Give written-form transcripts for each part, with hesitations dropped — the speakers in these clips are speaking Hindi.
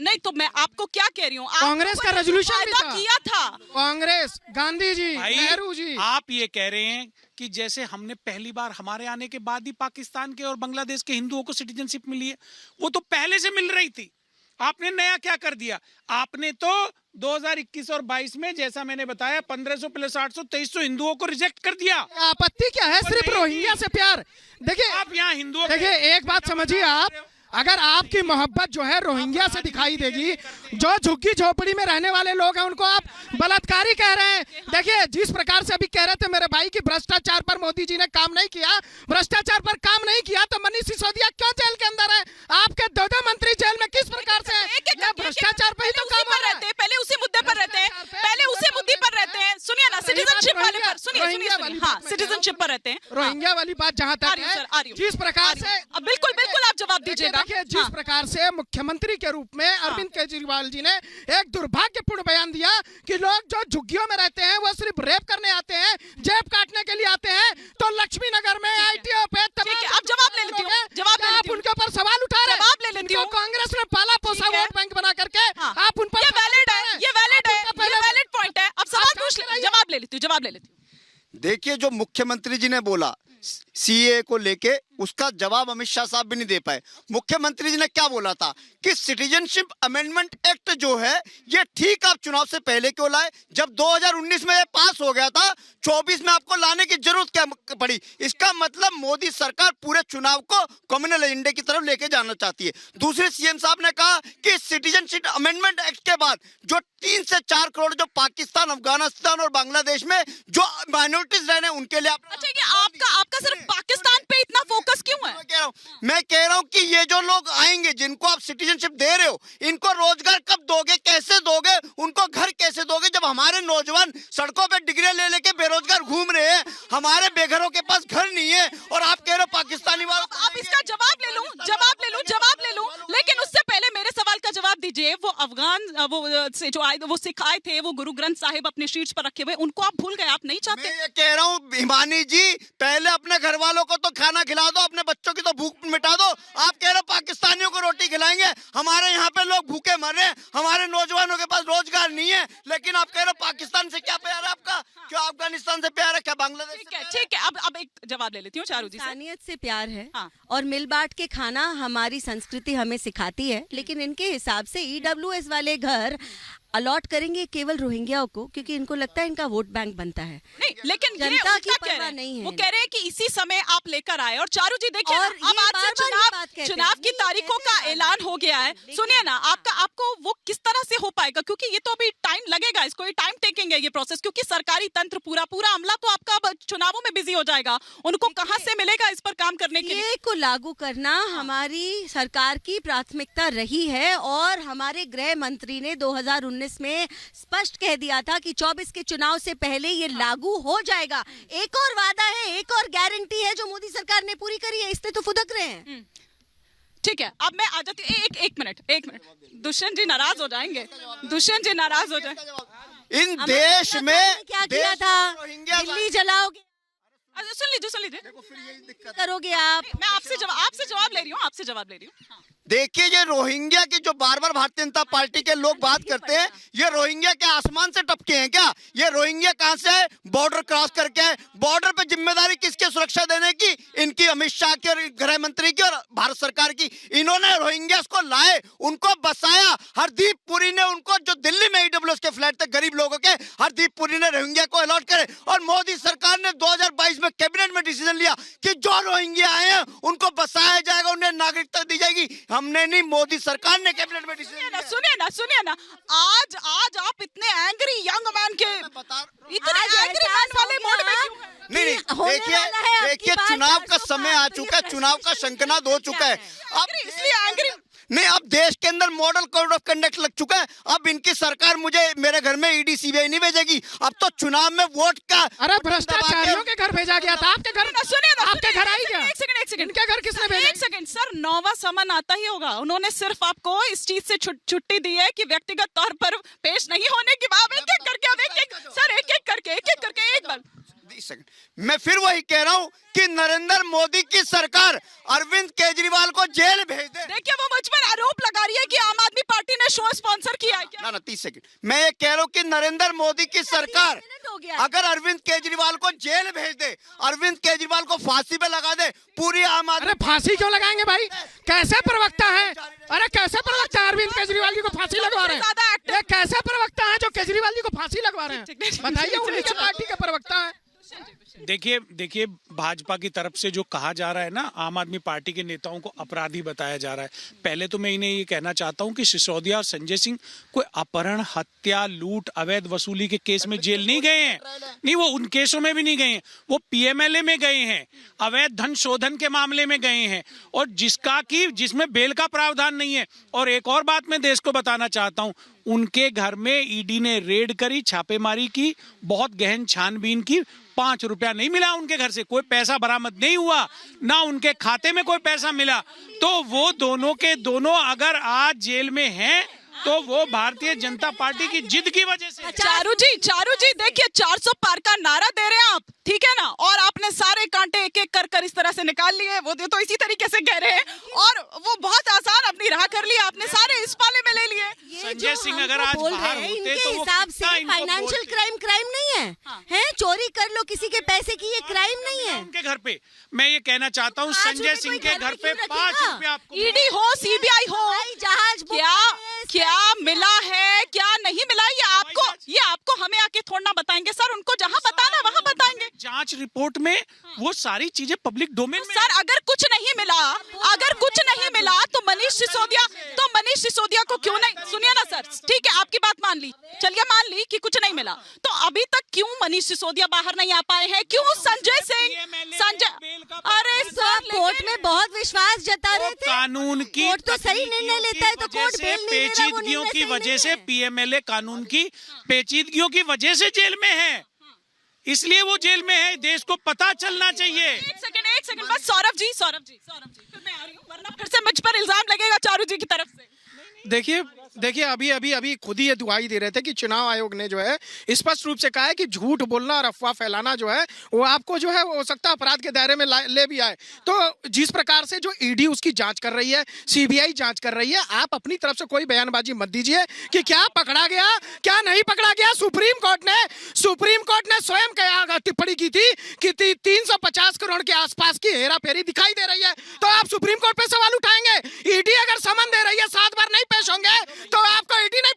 नहीं तो मैं आपको क्या कह रही हूँ, कांग्रेस का रेजोल्यूशन भी था, किया था कांग्रेस, गांधी जी, भाई, नेहरू जी। आप ये कह रहे हैं कि जैसे हमने पहली बार हमारे आने के बाद ही पाकिस्तान के और बांग्लादेश के हिंदुओं को सिटीजनशिप मिली है, वो तो पहले से मिल रही थी। आपने नया क्या कर दिया? आपने तो 2021 और 22 में, जैसा मैंने बताया, 1500 प्लस 800 2300 हिंदुओं को रिजेक्ट कर दिया। आपत्ति क्या है? सिर्फ रोहिंग्या से प्यार। देखिए, आप यहाँ हिंदुओं, देखिए एक बात समझिए आप, अगर आपकी मोहब्बत जो है रोहिंग्या से दिखाई देगी, जो झुग्गी झोपड़ी में रहने वाले लोग हैं उनको आप बलात्कारी कह रहे हैं। देखिए, जिस प्रकार से अभी कह रहे थे मेरे भाई कि भ्रष्टाचार पर मोदी जी ने काम नहीं किया, भ्रष्टाचार पर काम नहीं किया तो मनीष सिसोदिया क्यों जेल के अंदर है? आपके दो मंत्री जेल में किस प्रकार से? भ्रष्टाचार पर ही तो काम कर रहे हैं। पहले उसी मुद्दे पर रहते हैं, पहले उसी मुद्दे पर रहते हैं। सुनिए ना, सिटीजनशिप वाले पर सुनिए, हाँ, सिटीजनशिप पर रहते हैं। रोहिंग्या वाली बात जहाँ तक है, जिस प्रकार से, बिल्कुल बिल्कुल आप जवाब दीजिएगा। देखिए, जिस प्रकार से मुख्यमंत्री के रूप में अरविंद केजरीवाल जी ने एक दुर्भाग्यपूर्ण बयान दिया कि लोग जो झुग्गियों में रहते हैं वो सिर्फ रेप करने आते हैं, जेब काटने के लिए आते हैं, तो लक्ष्मी नगर में आईटीओ पे आप जवाब ले लेती हूँ, जवाब ले लेती हूँ, आप उनके ऊपर सवाल उठा रहे हैं, जवाब ले लेती हूँ। कांग्रेस ने पाला पोसा वोट बैंक बना करके आप उन पर, ये वैलिड है, ये वैलिड है, ये वैलिड पॉइंट है। अब सवाल पूछ, जवाब ले लेती हूँ, जवाब ले लेती हूँ। देखिए, जो मुख्यमंत्री जी ने बोला सीए को लेके, उसका जवाब अमित शाह साहब भी नहीं दे पाए। मुख्यमंत्री जी ने क्या बोला था कि सिटीजनशिप अमेंडमेंट एक्ट जो है ये ठीक आप चुनाव से पहले क्यों लाए, जब 2019 में ये पास हो गया था, 24 में आपको लाने की जरूरत क्या पड़ी? इसका मतलब मोदी सरकार पूरे चुनाव को कम्युनल एजेंडे की तरफ लेके जाना चाहती है। दूसरे सीएम साहब ने कहा कि सिटीजनशिप अमेंडमेंट एक्ट के बाद जो 3 से 4 करोड़ जो पाकिस्तान, अफगानिस्तान और बांग्लादेश में जो माइनॉरिटीज रहे उनके लिए आपका सिर्फ पाकिस्तान पे इतना फोकस क्यों है? मैं कह रहा हूं कि ये जो लोग आएंगे जिनको आप सिटीजनशिप दे रहे हो, इनको रोजगार कब दोगे, कैसे दोगे, उनको घर कैसे दोगे, जब हमारे नौजवान सड़कों पे डिग्री ले लेके बेरोजगार घूम रहे हैं, हमारे बेघरों के पास घर नहीं है, और आप कह रहे हो पाकिस्तानी वालों। आप इसका जवाब ले लूं, लेकिन उससे पहले मेरे सवाल का जवाब दीजिए। वो अफगान वो से जो आए, वो सिख आए थे, वो गुरु ग्रंथ साहिब अपने शीर्ष पर रखे हुए, उनको आप भूल गए, आप नहीं चाहते? मैं ये कह रहा हूँ हिमानी जी, पहले अपने घर वालों को तो खाना खिला दो, अपने बच्चों की तो भूख मिटा दो। आप कह रहे हो पाकिस्तानियों को रोटी खिलाएंगे, हमारे यहाँ पे लोग भूखे मर रहे हैं, हमारे नौजवानों के पास रोजगार नहीं है, लेकिन आप कह रहे हो पाकिस्तान से क्या प्यार है आपका, क्या अफगानिस्तान से प्यार है, क्या बांग्लादेश से प्यार है? ठीक है, अब एक जवाब ले लेती हूँ चारू जी से। इंसानियत से प्यार है, हाँ। और मिल बांट के खाना हमारी संस्कृति हमें सिखाती है, लेकिन इनके हिसाब से ईडब्ल्यूएस वाले घर अलॉट करेंगे केवल रोहिंग्याओं को, क्योंकि इनको लगता है इनका वोट बैंक बनता है। नहीं, लेकिन ये जनता की उल्टा कह रहे परवाह हैं। नहीं है। वो कह रहे हैं कि इसी समय आप लेकर आए, और चारू जी देखिए और ना, अब ये आज से बार-बार ये बात कहते हैं। चुनाव की नहीं, तारीखों कहते का हैं ऐलान हो गया है। देखिए, सुनिए ना, आपको वो किस तरह से हो पाएगा, क्योंकि ये तो अभी टाइम लगेगा, इसको ये टाइम टेकिंग है ये प्रोसेस, क्योंकि सरकारी तंत्र पूरा अमला तो आपका अब चुनावों में बिजी हो जाएगा, उनको कहाँ से मिलेगा इस पर काम करने के लिए? सीए को लागू करना हमारी सरकार की प्राथमिकता रही है, और हमारे गृह मंत्री ने 2019 में स्पष्ट कह दिया था कि 24 के चुनाव से पहले ये लागू हो जाएगा। एक और वादा है, एक और गारंटी है जो मोदी सरकार ने पूरी करी है, इससे तो फुदक रहे हैं। ठीक है, अब मैं आ जाती हूँ, एक मिनट, दुष्यंत जी नाराज हो जाएंगे, दुष्यंत जी नाराज हो जाए। इन देश में क्या किया था? दिल्ली जलाओगे, सुन लीजिए, करोगे आप? मैं आपसे जवाब ले रही हूँ, हाँ। देखिए, ये रोहिंग्या की जो बार बार भारतीय जनता पार्टी के लोग बात करते हैं, ये रोहिंग्या के आसमान से टपके हैं क्या? ये रोहिंग्या कहां से है? बॉर्डर क्रॉस करके है। बॉर्डर पे जिम्मेदारी किसकी सुरक्षा देने की? इनकी, अमित शाह की और गृह मंत्री की और भारत सरकार की। इन्होंने रोहिंग्या को लाए, उनको बसाया। हरदीप पुरी ने उनको, जो दिल्ली में ईडब्ल्यूएस के फ्लैट थे गरीब लोगों के, हरदीप पुरी ने रोहिंग्या को अलॉट करे, और मोदी सरकार ने 2022 में कैबिनेट में डिसीजन लिया कि जो रोहिंग्या आए हैं उनको बसाया जाएगा, उन्हें नागरिकता दी जाएगी। हमने नहीं, मोदी सरकार ने कैबिनेट में डिसीजन। सुनिए ना, आज आप इतने एंग्री यंग मैन के, इतने एंग्री मैन वाले मोड में क्यों हैं? नहीं, देखिए चुनाव का समय आ चुका है, चुनाव का शंखनाद हो चुका है। अब इसलिए एंग्री नहीं, अब देश के अंदर मॉडल कोड ऑफ कंडक्ट लग चुका है। अब इनकी सरकार मुझे मेरे घर में ईडी सीबीआई नहीं भेजेगी। अब तो चुनाव में वोट का, अरे भ्रष्टाचारियों के घर भेजा गया था, आपके घर, आपके घर आई क्या? एक सेकंड, इनके घर किसने भेजा? एक सेकंड सर, 9वां समन आता ही होगा। उन्होंने सिर्फ आपको इस चीज से छुट्टी दी है कि व्यक्तिगत तौर पर पेश नहीं होने की बात। एक एक करके एक बार मैं फिर वही कह रहा हूँ कि नरेंद्र मोदी की सरकार अरविंद केजरीवाल को जेल भेज दे। देखिए, वो मुझ पर आरोप लगा रही है कि आम आदमी पार्टी ने शो स्पॉन्सर किया है क्या? ना 30 सेकंड, मैं ये कह रहा हूँ कि नरेंद्र मोदी की सरकार मिनट हो गया। अगर अरविंद केजरीवाल को जेल भेज दे, अरविंद केजरीवाल को फांसी पे लगा दे, पूरी आम आदमी अरे फांसी क्यों लगाएंगे भाई? कैसे प्रवक्ता है? अरे कैसे प्रवक्ता है अरविंद केजरीवाल जी को फांसी लगवा रहे ज्यादा हैं? active- ये कैसे प्रवक्ता है जो केजरीवाल जी को फांसी लगवा रहे हैं? ठीक। बताइए, उन्हीं के पार्टी के प्रवक्ता है। देखिए भाजपा की तरफ से जो कहा जा रहा है ना, आम आदमी पार्टी के नेताओं को अपराधी बताया जा रहा है। पहले तो मैं इन्हें ये कहना चाहता हूं कि सिसोदिया और संजय सिंह कोई अपहरण, हत्या, लूट, अवैध वसूली के केस में जेल नहीं गए हैं। नहीं, वो उन केसों में भी नहीं गए हैं, वो पीएमएलए में गए हैं, अवैध धन शोधन के मामले में गए हैं, और जिसमें बेल का प्रावधान नहीं है। और एक और बात मैं देश को बताना चाहता हूं, उनके घर में ईडी ने रेड करी, छापेमारी की, बहुत गहन छानबीन की, 5 रुपया नहीं मिला उनके घर से, कोई पैसा बरामद नहीं हुआ, ना उनके खाते में कोई पैसा मिला। तो वो दोनों के दोनों अगर आज जेल में हैं तो वो भारतीय जनता पार्टी की जिद की वजह से। चारू जी देखिए, 400 पार का नारा दे रहे हैं आप, ठीक है ना, और आपने सारे कांटे एक एक कर इस तरह से निकाल लिए। वो तो इसी तरीके से कह रहे हैं, और वो बहुत आसान अपनी राह कर लिया, आपने सारे इस पाले में ले लिए। संजय सिंह अगर आज बोल बाहर रहे हैं, होते इनके तो वो हिसाब कितना से इनको फाइनेंशियल बोलते। क्राइम नहीं है, हैं? चोरी कर लो किसी के पैसे की, ये क्राइम नहीं है। उनके घर पे मैं ये कहना चाहता हूँ, 5 संजय रुपए सिंह कोई के घर घर पे पे क्यों 5 रखेगा? रुपया आपको ईडी हो, सीबीआई हो, हवाई जहाज बुक क्या किए, क्या मिला है, क्या नहीं मिला, ये आपको हमें आके थोड़ा ना बताएंगे सर। उनको जहां बताना वहां बताएंगे। जांच रिपोर्ट में वो सारी चीजें पब्लिक डोमेन में। सर अगर कुछ नहीं मिला तो मनीष सिसोदिया को क्यों नहीं, सुनिए ना सर, ठीक है आपकी बात मान ली, चलिए मान ली कि कुछ नहीं मिला, तो अभी तक क्यों मनीष सिसोदिया बाहर नहीं आ पाए हैं? क्यों संजय सिंह? अरे सर कोर्ट में बहुत विश्वास जता रहे थे। कानून की कोर्ट तो सही निर्णय लेता है, तो कोर्ट बेल नहीं दे रहा, वो पेचीदगियों निर्णय की सही वजह नहीं से है। पीएमएलए कानून की पेचीदगियों की वजह से जेल में है, इसलिए वो जेल में है। देश को पता चलना चाहिए। एक सेकंड बस। सौरभ जी फिर मैं आ रही हूँ, वरना फिर से मुझ पर इल्जाम लगेगा चारू जी की तरफ से। देखिए अभी खुद ही ये दुहाई दे रहे थे कि चुनाव आयोग ने जो है स्पष्ट रूप से कहा है कि झूठ बोलना और अफवाह फैलाना जो है वो आपको जो है हो सकता है अपराध के दायरे में ले भी आए। तो जिस प्रकार से जो ईडी उसकी जांच कर रही है, सीबीआई जांच कर रही है, आप अपनी तरफ से कोई बयानबाजी मत दीजिए कि क्या पकड़ा गया क्या नहीं पकड़ा गया। सुप्रीम कोर्ट ने स्वयं क्या टिप्पणी की थी कि 350 करोड़ के आसपास की हेरा फेरी दिखाई दे रही है, तो आप सुप्रीम कोर्ट पे सवाल उठाएंगे? ईडी अगर समन दे रही है 7 बार नहीं पेश होंगे तो आपको ईडी नहीं।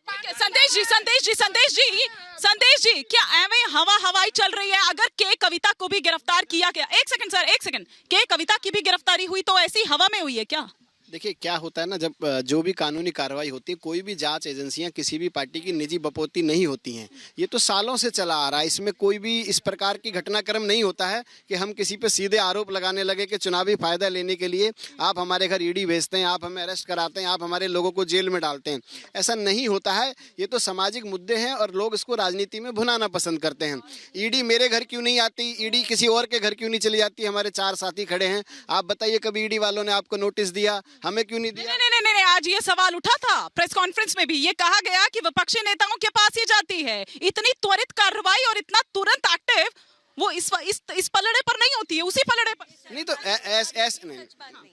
संदेश जी क्या एवं हवाई चल रही है? अगर के कविता को भी गिरफ्तार किया गया, एक सेकंड, के कविता की भी गिरफ्तारी हुई तो ऐसी हवा में हुई है क्या? देखिए क्या होता है ना, जब जो भी कानूनी कार्रवाई होती है, कोई भी जांच एजेंसियां किसी भी पार्टी की निजी बपोती नहीं होती हैं। ये तो सालों से चला आ रहा है, इसमें कोई भी इस प्रकार की घटनाक्रम नहीं होता है कि हम किसी पे सीधे आरोप लगाने लगे कि चुनावी फायदा लेने के लिए आप हमारे घर ईडी भेजते हैं, आप हमें अरेस्ट कराते हैं, आप हमारे लोगों को जेल में डालते हैं। ऐसा नहीं होता है। ये तो सामाजिक मुद्दे हैं और लोग इसको राजनीति में भुनाना पसंद करते हैं। ईडी मेरे घर क्यों नहीं आती, ईडी किसी और के घर क्यों नहीं चली जाती? हमारे 4 साथी खड़े हैं, आप बताइए कभी ईडी वालों ने आपको नोटिस दिया? हमें क्यों नहीं दिया? नहीं, आज ये सवाल उठा था प्रेस कॉन्फ्रेंस में भी, ये कहा गया कि विपक्षी नेताओं के पास ही जाती है। इतनी त्वरित कार्रवाई और इतना तुरंत एक्टिव वो इस पलड़े पर नहीं होती है, उसी पलड़े पर नहीं तो ऐसे नहीं।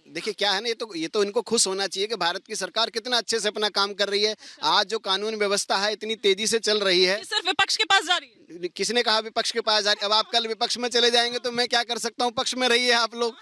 देखिए क्या है ना, ये तो इनको खुश होना चाहिए कि भारत की सरकार कितना अच्छे से अपना काम कर रही है। आज जो कानून व्यवस्था है इतनी तेजी से चल रही है। सिर्फ विपक्ष के पास जा रही है। किसने कहा विपक्ष के पास जा रही? अब आप कल विपक्ष में चले जाएंगे तो मैं क्या कर सकता हूँ? पक्ष में रहिए आप लोग।